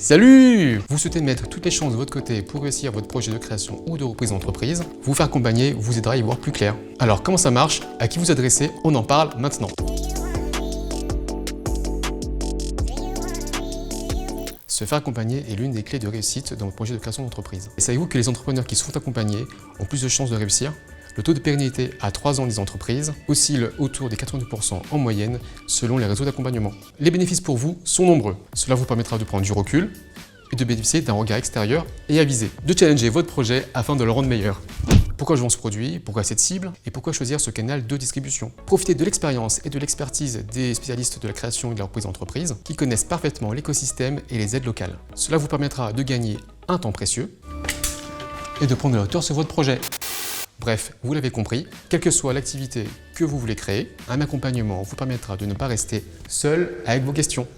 Salut! Vous souhaitez mettre toutes les chances de votre côté pour réussir votre projet de création ou de reprise d'entreprise? Vous faire accompagner vous aidera à y voir plus clair. Alors comment ça marche? À qui vous adresser? On en parle maintenant. Se faire accompagner est l'une des clés de réussite dans votre projet de création d'entreprise. Et savez-vous que les entrepreneurs qui se font accompagner ont plus de chances de réussir? Le taux de pérennité à 3 ans des entreprises oscille autour des 82% en moyenne selon les réseaux d'accompagnement. Les bénéfices pour vous sont nombreux. Cela vous permettra de prendre du recul et de bénéficier d'un regard extérieur et avisé, de challenger votre projet afin de le rendre meilleur. Pourquoi je vends ce produit? Pourquoi cette cible? Et pourquoi choisir ce canal de distribution? Profitez de l'expérience et de l'expertise des spécialistes de la création et de la reprise d'entreprise qui connaissent parfaitement l'écosystème et les aides locales. Cela vous permettra de gagner un temps précieux et de prendre la hauteur sur votre projet. Bref, vous l'avez compris, quelle que soit l'activité que vous voulez créer, un accompagnement vous permettra de ne pas rester seul avec vos questions.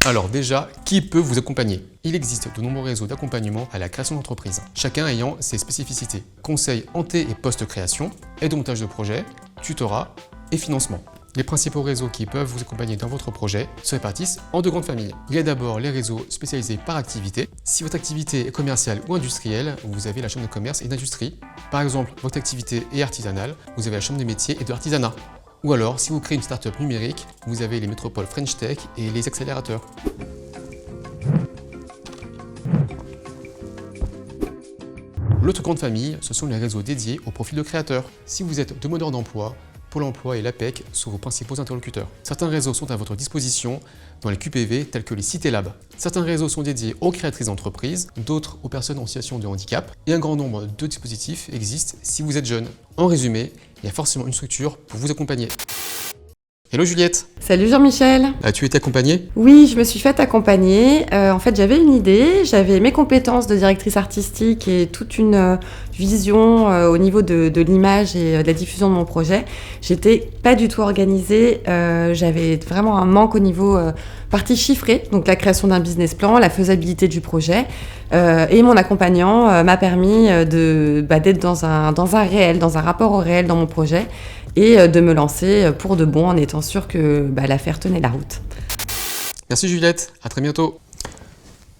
Alors déjà, qui peut vous accompagner? Il existe de nombreux réseaux d'accompagnement à la création d'entreprise, chacun ayant ses spécificités. Conseils ante et post-création, aide au montage de projet, tutorat et financement. Les principaux réseaux qui peuvent vous accompagner dans votre projet se répartissent en deux grandes familles. Il y a d'abord les réseaux spécialisés par activité. Si votre activité est commerciale ou industrielle, vous avez la chambre de commerce et d'industrie. Par exemple, votre activité est artisanale, vous avez la chambre des métiers et de l'artisanat. Ou alors, si vous créez une start-up numérique, vous avez les métropoles French Tech et les accélérateurs. L'autre grande famille, ce sont les réseaux dédiés au profil de créateurs. Si vous êtes demandeur d'emploi, Pôle emploi et l'APEC sont vos principaux interlocuteurs. Certains réseaux sont à votre disposition dans les QPV tels que les Cités Lab. Certains réseaux sont dédiés aux créatrices d'entreprises, d'autres aux personnes en situation de handicap. Et un grand nombre de dispositifs existent si vous êtes jeune. En résumé, il y a forcément une structure pour vous accompagner. Hello Juliette! Salut Jean-Michel! As-tu été accompagnée? Oui, je me suis fait accompagner. En fait, j'avais une idée, j'avais mes compétences de directrice artistique et toute une vision au niveau de l'image et de la diffusion de mon projet. J'étais pas du tout organisée, j'avais vraiment un manque au niveau partie chiffrée, donc la création d'un business plan, la faisabilité du projet. Et mon accompagnant m'a permis d'être dans un réel, dans un rapport au réel dans mon projet et de me lancer pour de bon en étant sûre que l'affaire tenait la route. Merci Juliette, à très bientôt.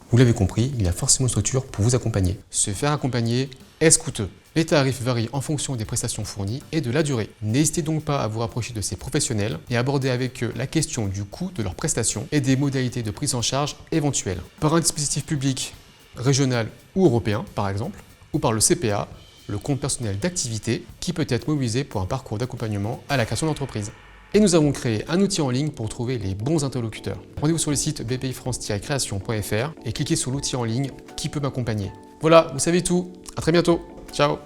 Vous l'avez compris, il y a forcément une structure pour vous accompagner. Se faire accompagner est coûteux. Les tarifs varient en fonction des prestations fournies et de la durée. N'hésitez donc pas à vous rapprocher de ces professionnels et aborder avec eux la question du coût de leurs prestations et des modalités de prise en charge éventuelles. Par un dispositif public, régional ou européen par exemple, ou par le CPA, le compte personnel d'activité, qui peut être mobilisé pour un parcours d'accompagnement à la création d'entreprise. Et nous avons créé un outil en ligne pour trouver les bons interlocuteurs. Rendez-vous sur le site bpifrance-création.fr et cliquez sur l'outil en ligne qui peut m'accompagner. Voilà, vous savez tout. À très bientôt. Ciao.